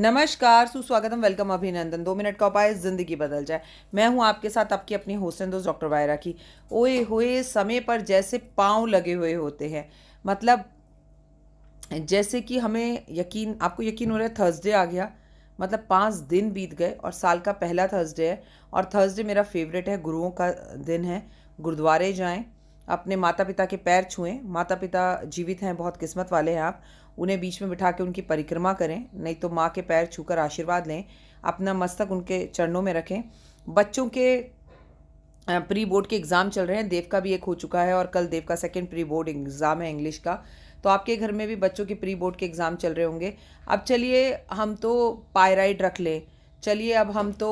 नमस्कार, सुस्वागतम, वेलकम, अभिनंदन। 2 मिनट का उपाय ज़िंदगी बदल जाए। मैं हूँ आपके साथ आपकी अपनी होस्ट एंड दोस्त डॉक्टर वायरा की। ओए होए! समय पर जैसे पाँव लगे हुए होते हैं। मतलब जैसे कि हमें यकीन आपको यकीन हो रहा है थर्सडे आ गया। मतलब 5 दिन बीत गए और साल का पहला थर्सडे है और थर्सडे मेरा फ़ेवरेट है, गुरुओं का दिन है। गुरुद्वारे जाएँ, अपने माता-पिता के पैर छुएँ। माता-पिता जीवित हैं, बहुत किस्मत वाले हैं आप। उन्हें बीच में बिठा के उनकी परिक्रमा करें, नहीं तो माँ के पैर छूकर आशीर्वाद लें। अपना मस्तक उनके चरणों में रखें। बच्चों के प्री बोर्ड के एग्ज़ाम चल रहे हैं। देव का भी एक हो चुका है और कल देव का सेकंड प्री बोर्ड एग्ज़ाम है इंग्लिश का। तो आपके घर में भी बच्चों के प्री बोर्ड के एग्ज़ाम चल रहे होंगे। अब चलिए हम तो पायराइड रख लें, चलिए अब हम तो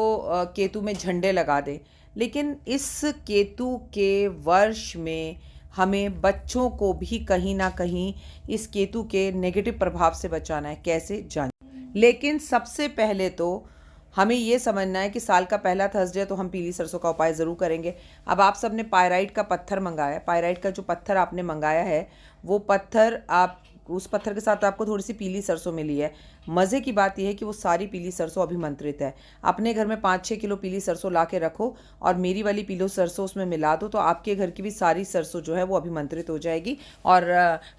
केतु में झंडे लगा दें। लेकिन इस केतु के वर्ष में हमें बच्चों को भी कहीं न कहीं इस केतु के नेगेटिव प्रभाव से बचाना है। कैसे? जानिए। लेकिन सबसे पहले तो हमें ये समझना है कि साल का पहला थर्सडे है तो हम पीली सरसों का उपाय ज़रूर करेंगे। अब आप सबने पायराइट का पत्थर मंगाया है, पायराइट का जो पत्थर आपने मंगाया है वो पत्थर आप उस पत्थर के साथ आपको थोड़ी सी पीली सरसों मिली है। मज़े की बात यह है कि वो सारी पीली सरसों अभिमंत्रित है। अपने घर में 5-6 किलो पीली सरसों ला के रखो और मेरी वाली पीली सरसों उसमें मिला दो, तो आपके घर की भी सारी सरसों जो है वो अभिमंत्रित हो जाएगी। और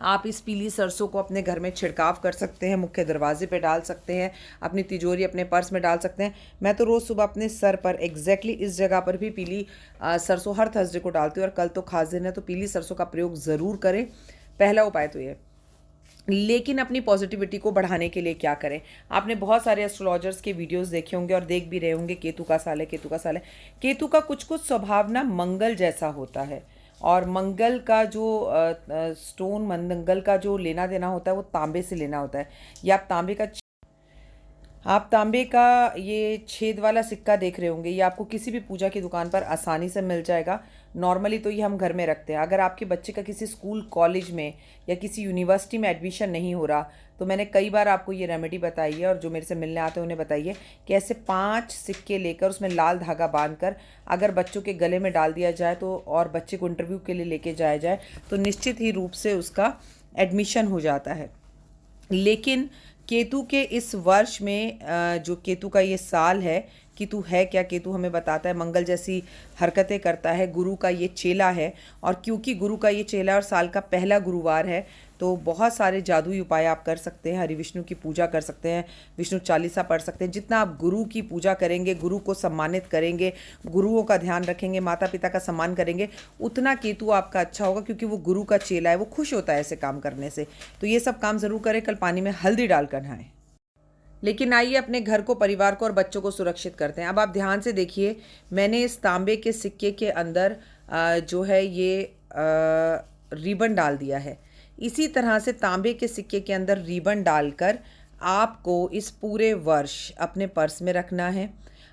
आप इस पीली सरसों को अपने घर में छिड़काव कर सकते हैं, मुख्य दरवाजे पे डाल सकते हैं, अपनी तिजोरी अपने पर्स में डाल सकते हैं। मैं तो रोज़ सुबह अपने सर पर एग्जैक्टली इस जगह पर भी पीली सरसों हर थर्सडे को डालती हूँ। और कल तो खास दिन है तो पीली सरसों का प्रयोग ज़रूर करें। पहला उपाय तो ये। लेकिन अपनी पॉजिटिविटी को बढ़ाने के लिए क्या करें? आपने बहुत सारे एस्ट्रोलॉजर्स के वीडियोस देखे होंगे और देख भी रहे होंगे केतु का साल है, केतु का साल है। केतु का कुछ कुछ स्वभाव ना मंगल जैसा होता है। और मंगल का जो स्टोन, मंगल का जो लेना देना होता है वो तांबे से लेना होता है। या आप तांबे का ये छेद वाला सिक्का देख रहे होंगे, ये आपको किसी भी पूजा की दुकान पर आसानी से मिल जाएगा। नॉर्मली तो ये हम घर में रखते हैं। अगर आपके बच्चे का किसी स्कूल, कॉलेज में या किसी यूनिवर्सिटी में एडमिशन नहीं हो रहा तो मैंने कई बार आपको ये रेमेडी बताई है और जो मेरे से मिलने आते हैं उन्हें बताइए कि ऐसे 5 सिक्के लेकर उसमें लाल धागा बांधकर अगर बच्चों के गले में डाल दिया जाए तो और बच्चे को इंटरव्यू के लिए लेके जाया जाए तो निश्चित ही रूप से उसका एडमिशन हो जाता है। लेकिन केतु के इस वर्ष में जो केतु का ये साल है, केतु है क्या? केतु हमें बताता है मंगल जैसी हरकतें करता है, गुरु का ये चेला है। और क्योंकि गुरु का ये चेला और साल का पहला गुरुवार है तो बहुत सारे जादुई उपाय आप कर सकते हैं। हरि विष्णु की पूजा कर सकते हैं, विष्णु चालीसा पढ़ सकते हैं। जितना आप गुरु की पूजा करेंगे, गुरु को सम्मानित करेंगे, गुरुओं का ध्यान रखेंगे, माता पिता का सम्मान करेंगे, उतना केतु आपका अच्छा होगा। क्योंकि वो गुरु का चेला है, वो खुश होता है ऐसे काम करने से। तो ये सब काम ज़रूर करें। कल पानी में हल्दी डालकर नहाएं। लेकिन आइए अपने घर को, परिवार को और बच्चों को सुरक्षित करते हैं। अब आप ध्यान से देखिए, मैंने इस तांबे के सिक्के के अंदर जो है ये रिबन डाल दिया है। इसी तरह से तांबे के सिक्के के अंदर रिबन डालकर आपको इस पूरे वर्ष अपने पर्स में रखना है,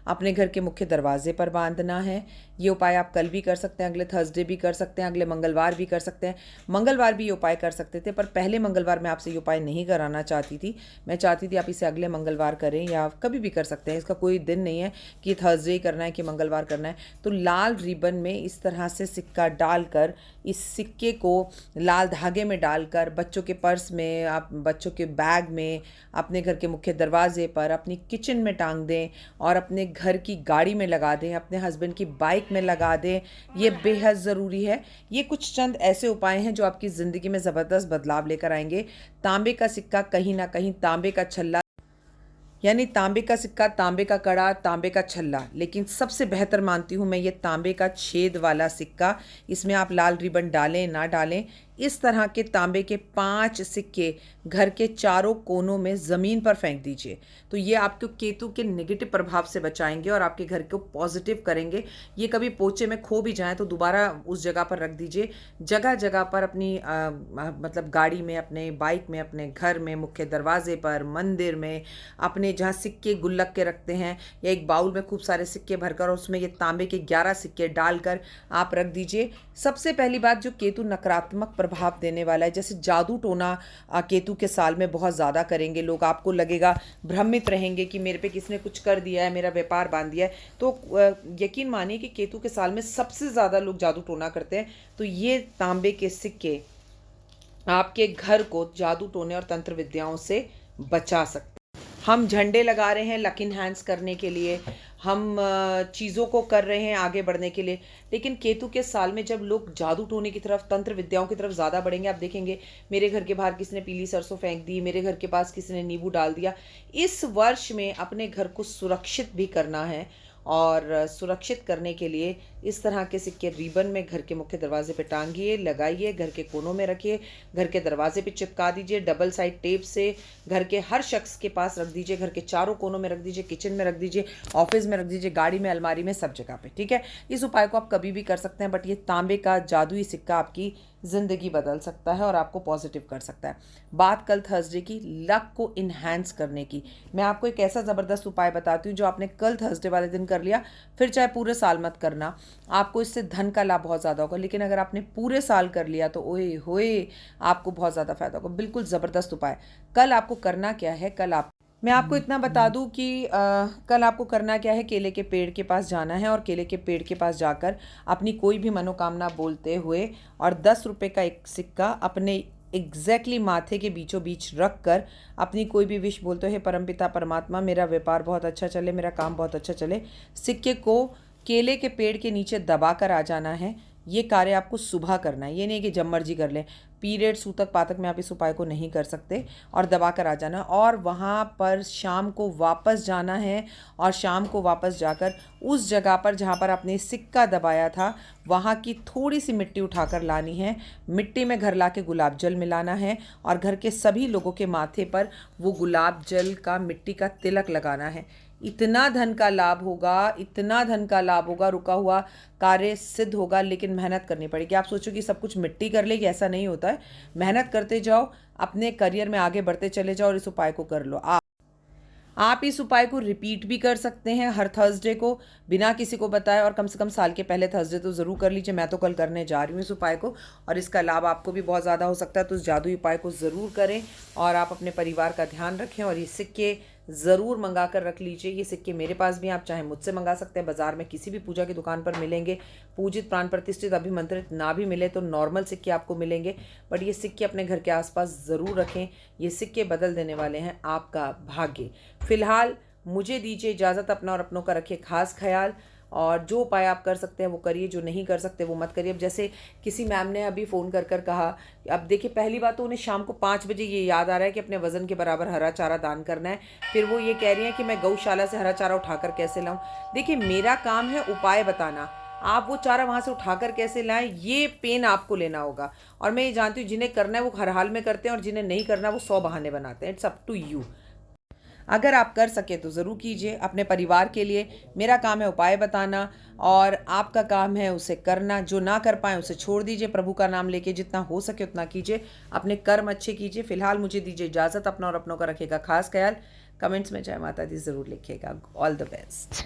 अपने घर के मुख्य दरवाजे पर बांधना है। ये उपाय आप कल भी कर सकते हैं, अगले थर्सडे भी कर सकते हैं, अगले मंगलवार भी कर सकते हैं। मंगलवार भी ये उपाय कर सकते थे पर पहले मंगलवार मैं आपसे ये उपाय नहीं कराना चाहती थी। मैं चाहती थी आप इसे अगले मंगलवार करें या कभी भी कर सकते हैं। इसका कोई दिन नहीं है कि थर्सडे ही करना है कि मंगलवार करना है। तो लाल रिबन में इस तरह से सिक्का डालकर, इस सिक्के को लाल धागे में डालकर बच्चों के पर्स में, आप बच्चों के बैग में, अपने घर के मुख्य दरवाजे पर, अपनी किचन में टांग दें और अपने घर की गाड़ी में लगा दें, अपने हस्बैंड की बाइक में लगा दें। ये बेहद ज़रूरी है। ये कुछ चंद ऐसे उपाय हैं जो आपकी ज़िंदगी में ज़बरदस्त बदलाव लेकर आएंगे। तांबे का सिक्का कहीं ना कहीं तांबे का छल्ला, यानी तांबे का सिक्का, तांबे का कड़ा, तांबे का छल्ला, लेकिन सबसे बेहतर मानती हूँ मैं ये तांबे का छेद वाला सिक्का। इसमें आप लाल रिबन डालें ना डालें, इस तरह के तांबे के 5 सिक्के घर के चारों कोनों में ज़मीन पर फेंक दीजिए। तो ये आपको केतु के नेगेटिव प्रभाव से बचाएंगे और आपके घर को पॉजिटिव करेंगे। ये कभी पोचे में खो भी जाएं तो दोबारा उस जगह पर रख दीजिए। जगह जगह पर अपनी मतलब गाड़ी में, अपने बाइक में, अपने घर में, मुख्य दरवाजे पर, मंदिर में, अपने जहाँ सिक्के गुल्लक के रखते हैं या एक बाउल में खूब सारे सिक्के भरकर उसमें ये तांबे के 11 सिक्के डालकर आप रख दीजिए। सबसे पहली बात, जो केतु नकारात्मक प्रभाव देने वाला है, जैसे जादू टोना केतु के साल में बहुत ज़्यादा करेंगे लोग, आपको लगेगा, भ्रमित रहेंगे कि मेरे पे किसने कुछ कर दिया है, मेरा व्यापार बांध दिया है। तो यकीन मानिए कि केतु के साल में सबसे ज़्यादा लोग जादू टोना करते हैं। तो ये तांबे के सिक्के आपके घर को जादू टोने और तंत्र विद्याओं से बचा सकते हैं। हम झंडे लगा रहे हैं लक इनहैंस करने के लिए, हम चीज़ों को कर रहे हैं आगे बढ़ने के लिए। लेकिन केतु के साल में जब लोग जादू टोने की तरफ, तंत्र विद्याओं की तरफ ज़्यादा बढ़ेंगे, आप देखेंगे मेरे घर के बाहर किसी ने पीली सरसों फेंक दी, मेरे घर के पास किसी ने नींबू डाल दिया। इस वर्ष में अपने घर को सुरक्षित भी करना है, और सुरक्षित करने के लिए इस तरह के सिक्के रिबन में घर के मुख्य दरवाजे पे टांगिए, लगाइए, घर के कोनों में रखिए, घर के दरवाजे पे चिपका दीजिए, डबल साइड टेप से घर के हर शख्स के पास रख दीजिए, घर के चारों कोनों में रख दीजिए, किचन में रख दीजिए, ऑफिस में रख दीजिए, गाड़ी में, अलमारी में, सब जगह पे, ठीक है। इस उपाय को आप कभी भी कर सकते हैं, बट ये तांबे का जादुई सिक्का आपकी ज़िंदगी बदल सकता है और आपको पॉजिटिव कर सकता है। बात कल थर्सडे की लक को इन्हांस करने की, मैं आपको एक ऐसा ज़बरदस्त उपाय बताती हूँ जो आपने कल थर्सडे वाले दिन कर लिया, फिर चाहे पूरे साल मत करना, आपको इससे धन का लाभ बहुत ज़्यादा होगा। लेकिन अगर आपने पूरे साल कर लिया तो ओए होए, आपको बहुत ज़्यादा फायदा होगा। बिल्कुल ज़बरदस्त उपाय। कल आपको करना क्या है, मैं आपको इतना बता दूं कि कल आपको करना क्या है, केले के पेड़ के पास जाना है और केले के पेड़ के पास जाकर अपनी कोई भी मनोकामना बोलते हुए और 10 रुपये का एक सिक्का अपने एग्जैक्टली माथे के बीचों बीच रख कर अपनी कोई भी विश बोलते हुए, परमपिता परमात्मा मेरा व्यापार बहुत अच्छा चले, मेरा काम बहुत अच्छा चले, सिक्के को केले के पेड़ के नीचे दबा कर आ जाना है। ये कार्य आपको सुबह करना है, ये नहीं कि जब मर्जी कर लें। पीरियड, सूतक पातक में आप इस उपाय को नहीं कर सकते, और दबा कर आ जाना, और वहाँ पर शाम को वापस जाना है, और शाम को वापस जाकर उस जगह पर जहाँ पर आपने सिक्का दबाया था वहाँ की थोड़ी सी मिट्टी उठाकर लानी है, मिट्टी में घर ला के गुलाब जल मिलाना है, और घर के सभी लोगों के माथे पर वो गुलाब जल का मिट्टी का तिलक लगाना है। इतना धन का लाभ होगा, इतना धन का लाभ होगा, रुका हुआ कार्य सिद्ध होगा। लेकिन मेहनत करनी पड़ेगी। आप सोचो कि सब कुछ मिट्टी कर लेगी, ऐसा नहीं होता है। मेहनत करते जाओ, अपने करियर में आगे बढ़ते चले जाओ, और इस उपाय को कर लो। आप इस उपाय को रिपीट भी कर सकते हैं हर थर्सडे को, बिना किसी को बताए, और कम से कम साल के पहले थर्सडे तो ज़रूर कर लीजिए। मैं तो कल करने जा रही हूँ इस उपाय को, और इसका लाभ आपको भी बहुत ज़्यादा हो सकता है। तो इस जादुई उपाय को ज़रूर करें, और आप अपने परिवार का ध्यान रखें, और ये सिक्के ज़रूर मंगा कर रख लीजिए। ये सिक्के मेरे पास भी हैं, आप चाहे मुझसे मंगा सकते हैं, बाज़ार में किसी भी पूजा की दुकान पर मिलेंगे। पूजित, प्राण प्रतिष्ठित, अभिमंत्रित ना भी मिले तो नॉर्मल सिक्के आपको मिलेंगे, बट ये सिक्के अपने घर के आसपास ज़रूर रखें। ये सिक्के बदल देने वाले हैं आपका भाग्य। फिलहाल मुझे दीजिए इजाज़त, अपना और अपनों का रखिए खास ख्याल, और जो उपाय आप कर सकते हैं वो करिए, जो नहीं कर सकते वो मत करिए। अब जैसे किसी मैम ने अभी फ़ोन कर कर कहा, अब देखिए पहली बात तो उन्हें शाम को 5 बजे ये याद आ रहा है कि अपने वज़न के बराबर हरा चारा दान करना है। फिर वो ये कह रही हैं कि मैं गौशाला से हरा चारा उठाकर कैसे लाऊं। देखिए मेरा काम है उपाय बताना, आप वो चारा वहाँ से उठाकर कैसे लाएं ये पेन आपको लेना होगा। और मैं ये जानती हूँ जिन्हें करना है वो हर हाल में करते हैं, और जिन्हें नहीं करना वो 100 बहाने बनाते हैं। It's up to you. अगर आप कर सके तो ज़रूर कीजिए अपने परिवार के लिए। मेरा काम है उपाय बताना, और आपका काम है उसे करना। जो ना कर पाए उसे छोड़ दीजिए, प्रभु का नाम लेके जितना हो सके उतना कीजिए, अपने कर्म अच्छे कीजिए। फिलहाल मुझे दीजिए इजाज़त, अपना और अपनों का रखिएगा खास ख्याल। कमेंट्स में जय माता दी ज़रूर लिखिएगा। All the best.